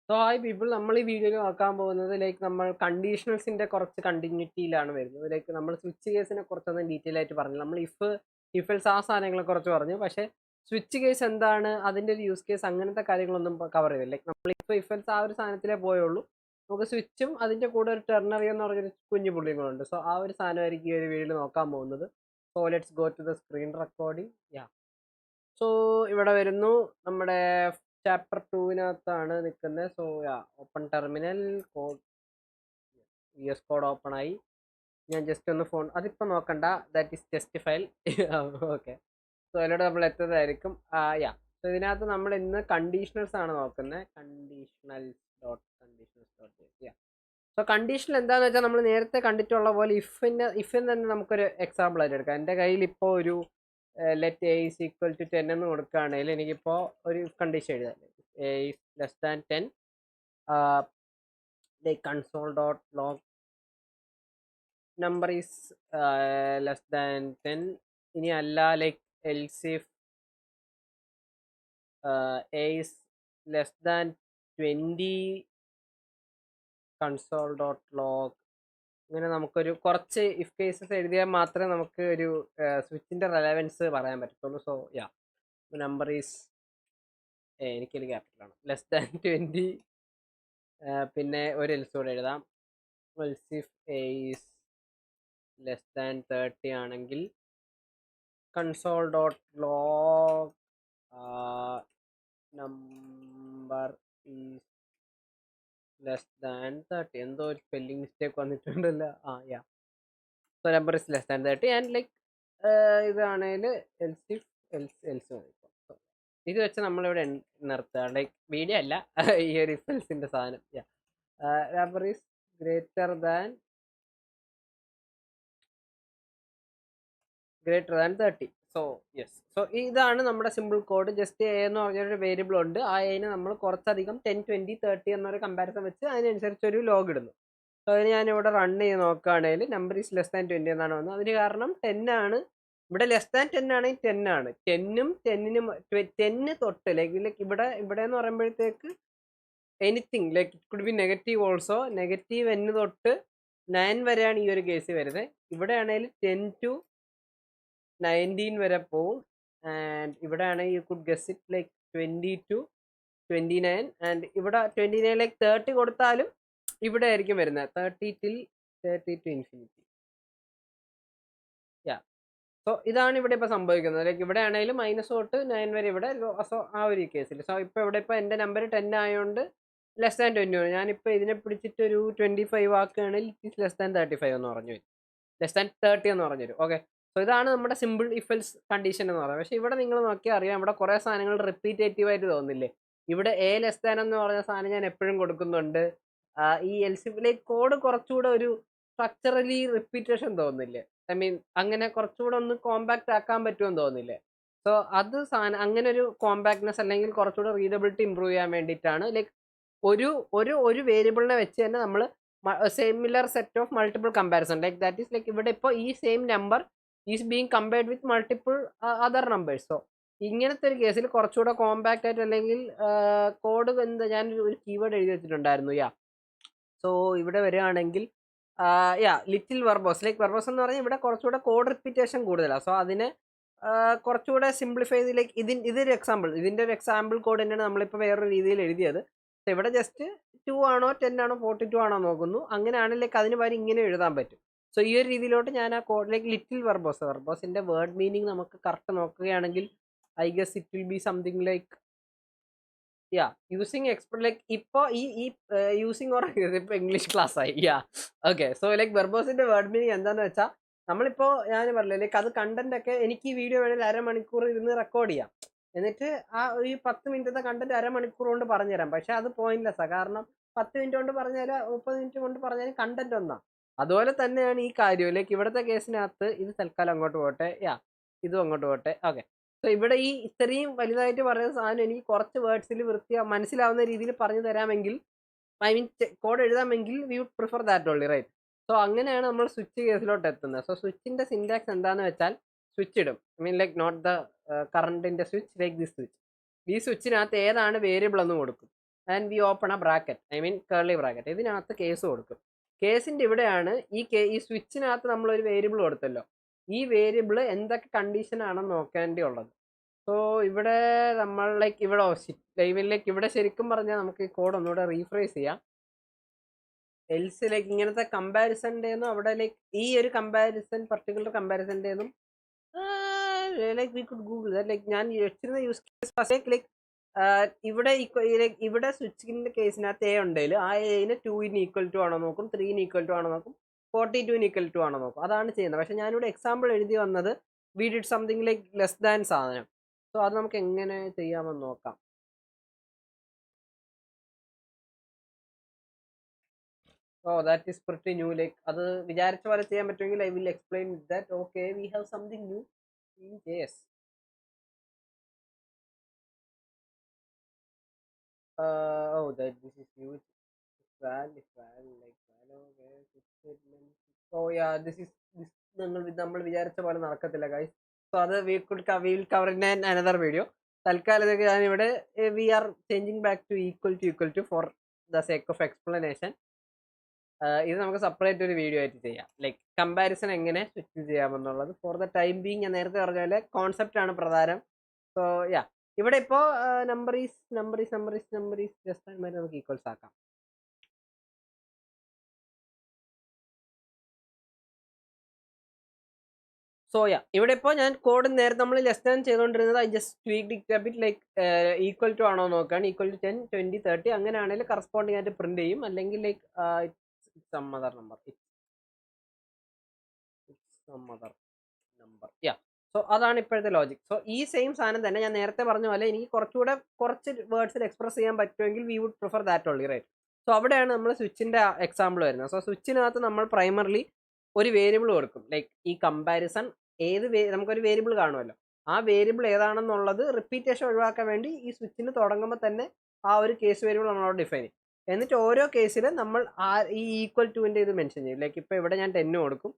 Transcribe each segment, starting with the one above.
So hi people, നമ്മൾ ഈ വീഡിയോയിൽ നോക്കാൻ പോകുന്നത് നമ്മൾ കണ്ടീഷണൽസിന്റെ കുറച്ച് കണ്ടിന്യൂറ്റിയിലാണ് വരുന്നത്. നമ്മൾ സ്വിച്ച് കേസിനെ കുറച്ചൊന്നും ഡീറ്റെയിൽ ആയിട്ട് പറഞ്ഞു. നമ്മൾ ഇഫൽസ് ആ സാധനങ്ങളെ കുറച്ച് പറഞ്ഞു. പക്ഷേ സ്വിച്ച് കേസ് എന്താണ്, അതിന്റെ ഒരു യൂസ് കേസ്, അങ്ങനത്തെ കാര്യങ്ങളൊന്നും കവർ ചെയ്തില്ല. നമ്മൾ ഇഫൽസ് ആ ഒരു സാധനത്തിലേ പോയുള്ളൂ. നമുക്ക് സ്വിച്ചും അതിന്റെ കൂടെ ഒരു ടെർണറി എന്ന് പറഞ്ഞൊരു കുഞ്ഞു പുള്ളിങ്ങളുണ്ട്. സോ ആ ഒരു സാധനമായിരിക്കും ഈ ഒരു വീഡിയോയിൽ നോക്കാൻ പോകുന്നത്. So let's go to the screen recording. Yeah, so ഇവിടെ വരുന്നു നമ്മുടെ ചാപ്റ്റർ 2-നകത്താണ് നിൽക്കുന്നത്. So yeah, open terminal code, VS code open ആയി. ഞാൻ ജസ്റ്റ് ഒന്ന് ഫോൺ അതിപ്പോൾ നോക്കണ്ട, that is just file. Okay, so അതിലൂടെ നമ്മൾ എത്തുന്നതായിരിക്കും. യാ, സോ ഇതിനകത്ത് നമ്മൾ ഇന്ന് കണ്ടീഷണൽസ് ആണ് നോക്കുന്നത്. കണ്ടീഷണൽസ്. സോ കണ്ടീഷണൽ എന്താണെന്ന് വെച്ചാൽ നമ്മൾ നേരത്തെ കണ്ടിട്ടുള്ള പോലെ ഇഫിന് തന്നെ നമുക്കൊരു എക്സാമ്പിൾ ആയിട്ട് എടുക്കാം. എൻ്റെ കയ്യിൽ ഇപ്പോൾ ഒരു let a is equal to 10 എന്ന് കൊടുക്കുകയാണെങ്കിൽ എനിക്കിപ്പോൾ ഒരു കണ്ടീഷൻ എഴുതാം. A is less than 10, console dot log number is less than 10. ഇനി അല്ല, else if A is less than 20, console dot log. ഇങ്ങനെ നമുക്കൊരു കുറച്ച് ഇഫ് കേസസ് എഴുതിയാൽ മാത്രമേ നമുക്ക് ഒരു സ്വിച്ചിന്റെ റെലവൻസ് പറയാൻ പറ്റത്തുള്ളൂ. സോ യാ, നമ്പർ ഈസ് എനിക്കൊരു ക്യാപിറ്റലാണ്, ലെസ് ദാൻ 20. പിന്നെ ഒരു എൽസ് കൂടെ എഴുതാം. Else if A is less than 30 ആണെങ്കിൽ console dot log number is less than 30. എന്തോ ഒരു സ്പെല്ലിംഗ് മിസ്റ്റേക്ക് വന്നിട്ടുണ്ടല്ലോ. Yeah, so number is less than 30 and ഇതാണെങ്കിൽ എൽസ് ഇഫ് എൽസ് ഇത് വെച്ച് നമ്മളിവിടെ നിർത്തുക. വീഡിയോ അല്ല, ഈ ഒരു ഇഫൽസിന്റെ സാധനം. Number is greater than 30. So yes, so ഇതാണ് നമ്മുടെ സിമ്പിൾ കോഡ്. ജസ്റ്റ് എ എന്ന് പറഞ്ഞൊരു വേരിയബിൾ ഉണ്ട്. ആ എന് നമ്മൾ കുറച്ചധികം 10, 20, 30 എന്നൊരു കമ്പാരിസൺ വെച്ച് അതിനനുസരിച്ച് ഒരു ലോഗ് ഇടുന്നു. സോ അതിന് ഞാനിവിടെ റൺ ചെയ്ത് നോക്കുകയാണെങ്കിൽ നമ്പർ ഈസ് ലെസ് ദാൻ 20 എന്നാണ് വന്നത്. അതിന് കാരണം 10 ആണ്. ഇവിടെ ലെസ് ദാൻ 10 ആണെങ്കിൽ 10 ആണ്. 10-ഉം 10 തൊട്ട് ഇവിടെ എന്ന് പറയുമ്പോഴത്തേക്ക് anything it could be negative also. Negative n തൊട്ട് 9 വരെയാണ് ഈ ഒരു കേസ് വരുന്നത്. ഇവിടെ ആണെങ്കിൽ 10 to 19 വരെ പോവും. ആൻഡ് ഇവിടെ ആണെങ്കിൽ you could guess it 20 to 29. And ഇവിടെ 29 30 കൊടുത്താലും ഇവിടെ ആയിരിക്കും വരുന്നത്. 30 to infinity. യാ, സോ ഇതാണ് ഇവിടെ ഇപ്പൊ സംഭവിക്കുന്നത്. ഇവിടെ ആണെങ്കിലും -9 തൊട്ട് 9 വരെ ഇവിടെ. സോ ആ ഒരു കേസിൽ സോ ഇവിടെ ഇപ്പൊ എന്റെ നമ്പർ 10 ആയതുകൊണ്ട് ലെസ് ദാൻ 20 ആണ്. ഞാനിപ്പോ ഇതിനെ പിടിച്ചിട്ട് ഒരു 25 ആക്കുകയാണെങ്കിൽ ഇറ്റ് ലെസ് ദാൻ 35 എന്ന് പറഞ്ഞു വരും, ലെസ് ദാൻ 30 എന്ന് പറഞ്ഞു തരും. ഓക്കെ, സോ ഇതാണ് നമ്മുടെ സിമ്പിൾ ഇഫൽസ് കണ്ടീഷൻ എന്ന് പറയുന്നത്. പക്ഷെ ഇവിടെ നിങ്ങൾ നോക്കിയാൽ അറിയാം, ഇവിടെ കുറെ സാധനങ്ങൾ റിപ്പീറ്റേറ്റീവ് ആയിട്ട് തോന്നില്ലേ. ഇവിടെ എ ലെസ് ദാൻ എന്ന് പറഞ്ഞ സാധനം ഞാൻ എപ്പോഴും കൊടുക്കുന്നുണ്ട്. ഈ എൽസിഫിലേക്ക് കോഡ് കുറച്ചുകൂടെ ഒരു സ്ട്രക്ചറലി റിപ്പീറ്റേഷൻ തോന്നില്ലേ. ഐ മീൻ അങ്ങനെ കുറച്ചുകൂടെ ഒന്ന് കോമ്പാക്ട് ആക്കാൻ പറ്റുമെന്ന് തോന്നില്ലേ. സോ അത് സാധനം അങ്ങനെ ഒരു കോമ്പാക്ട്നെസ് അല്ലെങ്കിൽ കുറച്ചുകൂടെ റീഡബിലിറ്റി ഇമ്പ്രൂവ് ചെയ്യാൻ വേണ്ടിയിട്ടാണ്. ഒരു ഒരു ഒരു വേരിയബിളിനെ വെച്ച് തന്നെ നമ്മൾ similar set of multiple comparison that is ഇവിടെ ഇപ്പോൾ ഈ same number is being compared with multiple other numbers. So ഇങ്ങനത്തെ ഒരു കേസിൽ കുറച്ചുകൂടെ കോമ്പാക്ട് ആയിട്ട് അല്ലെങ്കിൽ കോഡ് എന്താ, ഞാൻ ഒരു കീവേഡ് എഴുതി വെച്ചിട്ടുണ്ടായിരുന്നു. സോ ഇവിടെ വരികയാണെങ്കിൽ ലിറ്റിൽ വെർബോസ് വെർബോസ് എന്ന് പറഞ്ഞാൽ ഇവിടെ കുറച്ചുകൂടെ കോഡ് റിപ്പീറ്റേഷൻ കൂടുതലാണ്. സോ അതിനെ കുറച്ചുകൂടെ സിംപ്ലിഫൈ ചെയ്ത് ഇതൊരു എക്സാമ്പിൾ, ഇതിന്റെ ഒരു എക്സാമ്പിൾ കോഡ് തന്നെയാണ് നമ്മളിപ്പോൾ വേറൊരു രീതിയിൽ എഴുതിയത്. ഇവിടെ ജസ്റ്റ് 2 ആണോ 10 ആണോ 42 ആണോ നോക്കുന്നു. അങ്ങനെയാണെങ്കിൽ അതിന് പകരം ഇങ്ങനെ എഴുതാൻ പറ്റും. സോ ഈ ഒരു രീതിയിലോട്ട് ഞാൻ ആ കോഡിലേക്ക് ലിറ്റിൽ വെർബോസിന്റെ വേർഡ് മീനിങ് നമുക്ക് കറക്റ്റ് നോക്കുകയാണെങ്കിൽ I guess it will be something using ഇപ്പൊ ഈ യൂസിങ് ഓർ ഇപ്പൊ ഇംഗ്ലീഷ് ക്ലാസ് ആയി. ഓക്കെ, സോ വെർബോസിന്റെ വേർഡ് മീനിങ് എന്താന്ന് വെച്ചാൽ നമ്മളിപ്പോ ഞാൻ പറഞ്ഞില്ലേ, അത് കണ്ടന്റ് ഒക്കെ എനിക്ക് ഈ വീഡിയോ വേണമെങ്കിൽ അരമണിക്കൂർ ഇരുന്ന് റെക്കോർഡ് ചെയ്യാം. എന്നിട്ട് ആ ഈ 10 മിനിറ്റത്തെ കണ്ടന്റ് അരമണിക്കൂർ കൊണ്ട് പറഞ്ഞുതരാം. പക്ഷെ അത് പോയിന്റ്ലെസ്സാ. കാരണം 10 മിനിറ്റ് കൊണ്ട് പറഞ്ഞാലും 30 മിനിറ്റ് കൊണ്ട് പറഞ്ഞാലും കണ്ടന്റ് ഒന്നാ. അതുപോലെ തന്നെയാണ് ഈ കാര്യം. ഇവിടുത്തെ കേസിനകത്ത് ഇത് തൽക്കാലം അങ്ങോട്ട് പോട്ടെ. ഇതും അങ്ങോട്ട് പോട്ടെ. ഓക്കെ, സോ ഇവിടെ ഈ ഇത്രയും വലുതായിട്ട് പറയുന്ന സാധനം എനിക്ക് കുറച്ച് വേർഡ്സിൽ മനസ്സിലാവുന്ന രീതിയിൽ പറഞ്ഞു തരാമെങ്കിൽ, ഐ മീൻ കോഡ് എഴുതാമെങ്കിൽ we would prefer that only, right. So അങ്ങനെയാണ് നമ്മൾ സ്വിച്ച് കേസിലോട്ട് എത്തുന്നത്. സോ സ്വിച്ചിന്റെ സിന്റാക്സ് എന്താന്ന് വെച്ചാൽ സ്വിച്ച് ഇടും. ഐ മീൻ നോട്ട് ദ കറണ്ടിന്റെ സ്വിച്ച്, ദിസ് സ്വിച്ച്. ഈ സ്വിച്ചിനകത്ത് ഏതാണ് വേരിയബിൾ എന്ന് കൊടുക്കും. And we open A bracket, I mean curly bracket. ഇതിനകത്ത് കേസ് കൊടുക്കും. കേസിന്റെ ഇവിടെയാണ് ഈ സ്വിച്ചിനകത്ത് നമ്മളൊരു വേരിയബിൾ കൊടുത്തല്ലോ, ഈ വേരിയബിൾ എന്തൊക്കെ കണ്ടീഷൻ ആണെന്ന് നോക്കേണ്ടിയുള്ളത്. സോ ഇവിടെ നമ്മൾ ലൈക്ക് ഇവിടെ ലൈവിലേക്ക് ഇവിടെ ശരിക്കും പറഞ്ഞാൽ നമുക്ക് ഈ കോഡ് ഒന്നുകൂടെ റീഫ്രേസ് ചെയ്യാം. എൽസ് ലൈക്ക് ഇങ്ങനത്തെ കമ്പാരിസൻ്റെന്നും അവിടെ ലൈക്ക് ഈ ഒരു കമ്പാരിസൺ പർട്ടിക്കുലർ കമ്പാരിസൻ്റെന്നും like we could Google like ഞാൻ വെച്ചിരുന്ന യൂസ് കേസ് ലൈക്ക് ഇവിടെ ഇവിടെ സ്വിച്ചിന്റെ കേസിനകത്ത് എ ഉണ്ടെങ്കിൽ ആ എന് 2 ഈക്വൽ ടു ആണോ നോക്കും, 3 ഈക്വൽ ടു ആണോ നോക്കും, 42 ഈക്വൽ ടു ആണോ നോക്കും. അതാണ് ചെയ്യുന്നത്. പക്ഷെ ഞാനിവിടെ എക്സാമ്പിൾ എഴുതി വന്നത് we did something like less than സാധനം. സോ അത് നമുക്ക് എങ്ങനെ ചെയ്യാമെന്ന് നോക്കാം. Oh that is pretty new. Like അത് വിചാരിച്ച പോലെ ചെയ്യാൻ പറ്റുമെങ്കിൽ I will explain that. Okay, we have something new in JS. Oh, that this is huge. Like oh yeah, this നമ്മൾ വിചാരിച്ച പോലെ നടക്കത്തില്ല ഗൈസ്. സോ അത് we will cover in another video. തൽക്കാലത്തേക്ക് ഞാനിവിടെ we are changing back to equal to for the sake of explanation. ഇത് നമുക്ക് separate ഒരു വീഡിയോ ആയിട്ട് ചെയ്യാം, ലൈക്ക് കമ്പാരിസൺ എങ്ങനെ സ്വിച്ച് ചെയ്യാമെന്നുള്ളത്. ഫോർ ദ ടൈം ബീങ് ഞാൻ നേരത്തെ പറഞ്ഞ പോലെ കോൺസെപ്റ്റ് ആണ് പ്രധാനം. സോ യാ, ഇവിടെ ഇപ്പോ നമ്പർ ഈസ് ജസ്റ്റ് നമുക്ക് ഈക്വൽസ് ആക്കാം. സോ യാ, ഇവിടെ ഇപ്പോൾ ഞാൻ കോഡ് നേരത്തെ നമ്മൾ ലെസ് ദാൻ ചെയ്തുകൊണ്ടിരുന്നത് I just tweaked it a bit like equal to ആണോ നോക്കുകയാണ്. ഈക്വൽ ടു 10, 20, 30 അങ്ങനെയാണെങ്കിൽ കറസ്പോണ്ടിങ് ആയിട്ട് പ്രിന്റ് ചെയ്യും. അല്ലെങ്കിൽ ലൈക്ക് സം അതർ നമ്പർ യാ. സോ അതാണ് ഇപ്പോഴത്തെ ലോജിക്. സോ ഈ സെയിം സാധനം തന്നെ ഞാൻ നേരത്തെ പറഞ്ഞ പോലെ എനിക്ക് കുറച്ച് വേർഡ്സിൽ എക്സ്പ്രസ് ചെയ്യാൻ പറ്റുമെങ്കിൽ we would prefer that only, right? So അവിടെയാണ് നമ്മൾ സ്വിച്ചിന്റെ എക്സാമ്പിൾ വരുന്നത്. സോ സ്വിച്ചിനകത്ത് നമ്മൾ പ്രൈമറിലി ഒരു വേരിയബിൾ കൊടുക്കും. ലൈക്ക് ഈ കമ്പാരിസൺ നമുക്കൊരു വേരിയബിൾ കാണുമല്ലോ, ആ വേരിയബിൾ ഏതാണെന്നുള്ളത് റിപ്പീറ്റേഷൻ ഒഴിവാക്കാൻ വേണ്ടി ഈ സ്വിച്ചിന് തുടങ്ങുമ്പോൾ തന്നെ ആ ഒരു കേസ് വേരിയബിൾ നമ്മളോട് ഡിഫൈൻ ചെയ്യും. എന്നിട്ട് ഓരോ കേസിലും നമ്മൾ ഈ ഈക്വൽ ടുവിൻ്റെ ഇത് മെൻഷൻ ചെയ്യും. ലൈക്ക് ഇപ്പോൾ ഇവിടെ ഞാൻ 10 കൊടുക്കും.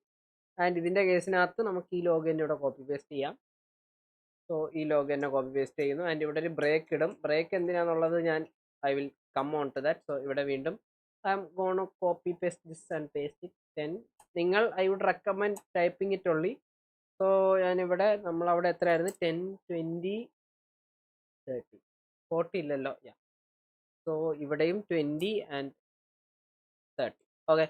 ആൻഡ് ഇതിൻ്റെ കേസിനകത്ത് നമുക്ക് ഈ ലോഗിൻ്റെ ഇവിടെ കോപ്പി പേസ്റ്റ് ചെയ്യാം. സോ ഈ ലോഗ് തന്നെ കോപ്പി പേസ്റ്റ് ചെയ്യുന്നു. ആൻഡ് ഇവിടെ ഒരു ബ്രേക്ക് ഇടും. ബ്രേക്ക് എന്തിനാന്നുള്ളത് ഞാൻ I will come on to that. So ഇവിടെ വീണ്ടും I am gonna copy paste this and paste it 10. നിങ്ങൾ I would recommend typing it only. So ഞാനിവിടെ നമ്മളവിടെ എത്രയായിരുന്നു, 10, 20, 30, 40 ഇല്ലല്ലോ. യാ, സോ ഇവിടെയും 20 ആൻഡ് 30. ഓക്കെ,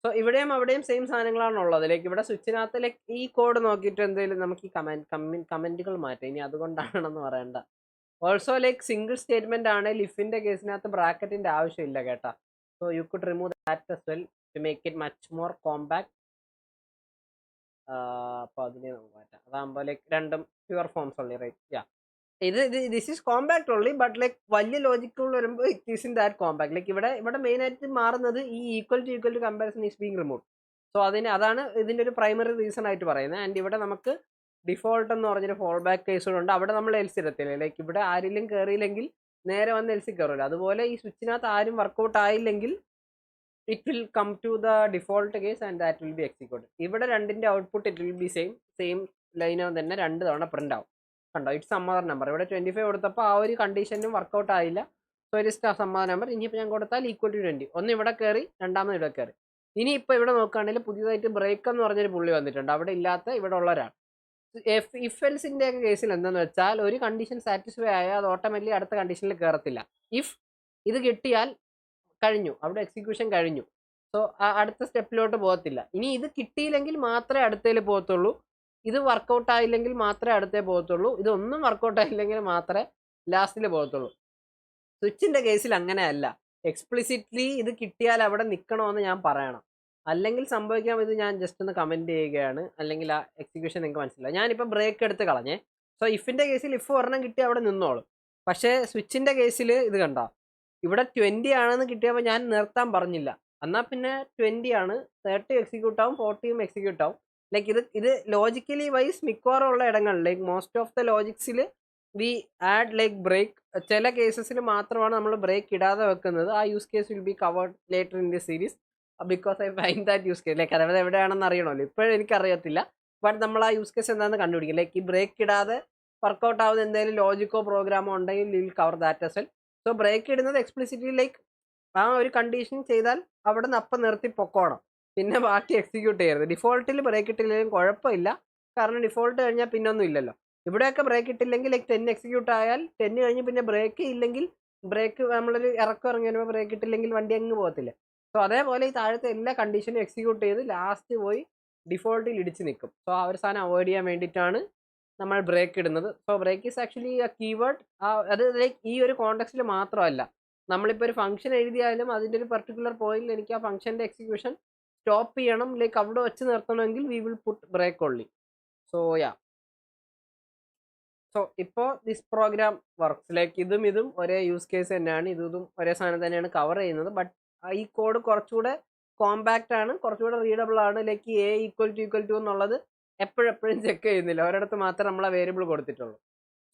സോ ഇവിടെയും അവിടെയും സെയിം സാധനങ്ങളാണ് ഉള്ളത്. ലൈക്ക് ഇവിടെ സ്വിച്ചിനകത്ത് ലൈക്ക് ഈ കോഡ് നോക്കിയിട്ട് എന്തെങ്കിലും നമുക്ക് ഈ കമന്റുകൾ മാറ്റാം. ഇനി അതുകൊണ്ടാണെന്ന് പറയണ്ട. ഓൾസോ ലൈക്ക് സിംഗിൾ സ്റ്റേറ്റ്മെന്റ് ആണ്. ലിഫിന്റെ കേസിനകത്ത് ബ്രാക്കറ്റിന്റെ ആവശ്യമില്ല കേട്ടാ. So you could remove that as well to make it much more compact. അപ്പൊ അതിനെ നമുക്ക് മാറ്റാം. അതാകുമ്പോൾ ലൈക്ക് രണ്ടും pure forms only, right? Yeah, this is compact only, but like വലിയ ലോജിക്കുകൾ വരുമ്പോൾ it is in that compact. Like ഇവിടെ മെയിൻ ആയിട്ട് മാറുന്നത് ഈ equal to comparison is being remove. So അതാണ് ഇതിന്റെ ഒരു പ്രൈമറി റീസൺ ആയിട്ട് പറയുന്നത്. ആൻഡ് ഇവിടെ നമുക്ക് ഡിഫോൾട്ട് എന്ന് പറഞ്ഞൊരു ഫോൾ ബാക്ക് കേസുകളുണ്ട്. അവിടെ നമ്മൾ എൽസി ഇടത്തില്ല. ലൈക്ക് ഇവിടെ ആരെങ്കിലും കയറിയില്ലെങ്കിൽ നേരെ വന്ന് എൽസി കയറില്ല. അതുപോലെ ഈ സ്വിച്ചിനകത്ത് ആരും workout ആയില്ലെങ്കിൽ it will come to the default case and that will be executed. ഇവിടെ രണ്ടിന്റെ output it will be same line തന്നെ 2 തവണ പ്രിന്റ് ആവും. കണ്ടോ, ഇറ്റ് സം അതർ നമ്പർ. ഇവിടെ 25 കൊടുത്തപ്പോൾ ആ ഒരു കണ്ടീഷനും വർക്കൗട്ട് ആയില്ല. So it some other number. ഇനിയിപ്പോൾ ഞാൻ കൊടുത്താൽ ഈക്വൽ ടു 20. ഒന്ന് ഇവിടെ കയറി, രണ്ടാമത് ഇവിടെ കയറി. ഇനി ഇപ്പോൾ ഇവിടെ നോക്കുകയാണെങ്കിൽ പുതിയതായിട്ട് ബ്രേക്ക് എന്ന് പറഞ്ഞൊരു പുള്ളി വന്നിട്ടുണ്ട്. അവിടെ ഇല്ലാത്ത ഇവിടെ ഉള്ള ഒരാൾ. ഇഫ് എൽസിന്റെ ഒക്കെ കേസിൽ എന്താണെന്ന് വെച്ചാൽ ഒരു കണ്ടീഷൻ സാറ്റിസ്ഫൈ ആയാൽ അത് ഓട്ടോമാറ്റിക്കലി അടുത്ത കണ്ടീഷനിൽ കയറത്തില്ല. ഇഫ് ഇത് കിട്ടിയാൽ കഴിഞ്ഞു, അവിടെ എക്സിക്യൂഷൻ കഴിഞ്ഞു. സോ അടുത്ത സ്റ്റെപ്പിലോട്ട് പോകത്തില്ല. ഇനി ഇത് കിട്ടിയില്ലെങ്കിൽ മാത്രമേ അടുത്തതിൽ പോകത്തുള്ളൂ. ഇത് വർക്കൗട്ട് ആയില്ലെങ്കിൽ മാത്രമേ അടുത്തേ പോകത്തുള്ളൂ. ഇതൊന്നും വർക്കൗട്ട് ആയില്ലെങ്കിൽ മാത്രമേ ലാസ്റ്റിൽ പോകത്തുള്ളൂ. സ്വിച്ചിന്റെ കേസിൽ അങ്ങനെയല്ല. എക്സ്പ്ലിസിറ്റ്ലി ഇത് കിട്ടിയാൽ അവിടെ നിൽക്കണമെന്ന് ഞാൻ പറയണം. അല്ലെങ്കിൽ സംഭവിക്കാം, ഇത് ഞാൻ ജസ്റ്റ് ഒന്ന് കമന്റ് ചെയ്യുകയാണ്. അല്ലെങ്കിൽ ആ എക്സിക്യൂഷൻ നിങ്ങൾക്ക് മനസ്സിലാവും. ഞാനിപ്പോൾ ബ്രേക്ക് എടുത്ത് കളഞ്ഞേ. സോ ഇഫിന്റെ കേസിൽ ഇഫ് ഒരെണ്ണം കിട്ടി അവിടെ നിന്നോളും. പക്ഷേ സ്വിച്ചിന്റെ കേസിൽ ഇത് കണ്ടോ, ഇവിടെ 20 ആണെന്ന് കിട്ടിയപ്പോൾ ഞാൻ നിർത്താൻ പറഞ്ഞില്ല. എന്നാൽ പിന്നെ 20 ആണ്, 30 എക്സിക്യൂട്ട് ആവും, 40 എക്സിക്യൂട്ട് ആവും. ലൈക്ക് ഇത് ലോജിക്കലി വൈസ് മിക്കവാറും ഉള്ള ഇടങ്ങളിൽ ലൈക്ക് മോസ്റ്റ് ഓഫ് ദ ലോജിക്സിൽ വി ആഡ് ലൈക്ക് ബ്രേക്ക്. ചില കേസസിൽ മാത്രമാണ് നമ്മൾ ബ്രേക്ക് ഇടാതെ വെക്കുന്നത്. ആ use case will be covered later in the series because I find that use case. Like അതായത് എവിടെയാണെന്ന് അറിയണമല്ലോ. ഇപ്പോഴും എനിക്കറിയത്തില്ല, ബട്ട് നമ്മൾ ആ യൂസ് കേസ് എന്താണെന്ന് കണ്ടുപിടിക്കും. ലൈക്ക് ഈ ബ്രേക്ക് ഇടാതെ വർക്കൗട്ട് ആവുന്ന എന്തെങ്കിലും ലോജിക്കോ പ്രോഗ്രാമോ ഉണ്ടെങ്കിൽ will cover that as well. So break ഇടുന്നത് എക്സ്പ്ലിസിറ്റ്ലി ലൈക്ക് ആ ഒരു കണ്ടീഷൻ ചെയ്താൽ അവിടെ നിന്ന് അപ്പം നിർത്തി പൊക്കോണം, പിന്നെ ബാക്കി എക്സിക്യൂട്ട് ചെയ്യരുത്. ഡിഫോൾട്ടിൽ ബ്രേക്ക് ഇട്ടില്ലെങ്കിലും കുഴപ്പമില്ല, കാരണം ഡിഫോൾട്ട് കഴിഞ്ഞാൽ പിന്നെ ഒന്നും ഇല്ലല്ലോ. ഇവിടെയൊക്കെ ബ്രേക്ക് ഇട്ടില്ലെങ്കിൽ ലൈക്ക് 10 എക്സിക്യൂട്ട് ആയാൽ 10 കഴിഞ്ഞ് പിന്നെ ബ്രേക്ക് ഇല്ലെങ്കിൽ, ബ്രേക്ക് നമ്മളൊരു ഇറക്കം ഇറങ്ങി വരുമ്പോൾ ബ്രേക്ക് ഇട്ടില്ലെങ്കിൽ വണ്ടി അങ്ങ് പോകത്തില്ല. സോ അതേപോലെ ഈ താഴത്തെ എല്ലാ കണ്ടീഷനും എക്സിക്യൂട്ട് ചെയ്ത് ലാസ്റ്റ് പോയി ഡിഫോൾട്ടിൽ ഇടിച്ച് നിൽക്കും. സോ ആ ഒരു സാധനം അവോയ്ഡ് ചെയ്യാൻ വേണ്ടിയിട്ടാണ് നമ്മൾ ബ്രേക്ക് ഇടുന്നത്. So break is actually a keyword. അത് ലൈക്ക് ഈ ഒരു കോണ്ടെക്സ്റ്റിൽ മാത്രമല്ല, നമ്മളിപ്പോൾ ഒരു ഫംഗ്ഷൻ എഴുതിയാലും അതിൻ്റെ ഒരു പെർട്ടിക്കുലർ പോയിന്റിൽ എനിക്ക് ആ ഫംഗ്ഷൻ്റെ എക്സിക്യൂഷൻ സ്റ്റോപ്പ് ചെയ്യണം, ലൈക്ക് അവിടെ വെച്ച് നിർത്തണമെങ്കിൽ we will put break only. So yeah, so ഇപ്പോൾ ദിസ് പ്രോഗ്രാം വർക്ക്സ് ലൈക്ക് ഇതും ഒരേ യൂസ് കേസ് തന്നെയാണ്, ഇതും ഒരേ സാധനം തന്നെയാണ് കവർ ചെയ്യുന്നത്. ബട്ട് ഈ കോഡ് കുറച്ചുകൂടെ കോമ്പാക്റ്റ് ആണ്, കുറച്ചുകൂടെ റീഡബിൾ ആണ്. ലൈക്ക് എ ഈക്വൽ ടു എന്നുള്ളത് എപ്പോഴും ചെക്ക് ചെയ്യുന്നില്ല, ഒരിടത്ത് മാത്രമേ നമ്മൾ ആ വേരിയബിൾ കൊടുത്തിട്ടുള്ളൂ.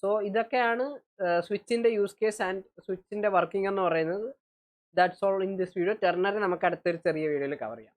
സോ ഇതൊക്കെയാണ് സ്വിച്ചിൻ്റെ യൂസ് കേസ് ആൻഡ് സ്വിച്ചിൻ്റെ വർക്കിംഗ് എന്ന് പറയുന്നത്. That's all in this video. ടെർണറെ നമുക്ക് അടുത്തൊരു ചെറിയ വീഡിയോയിൽ കവർ ചെയ്യാം.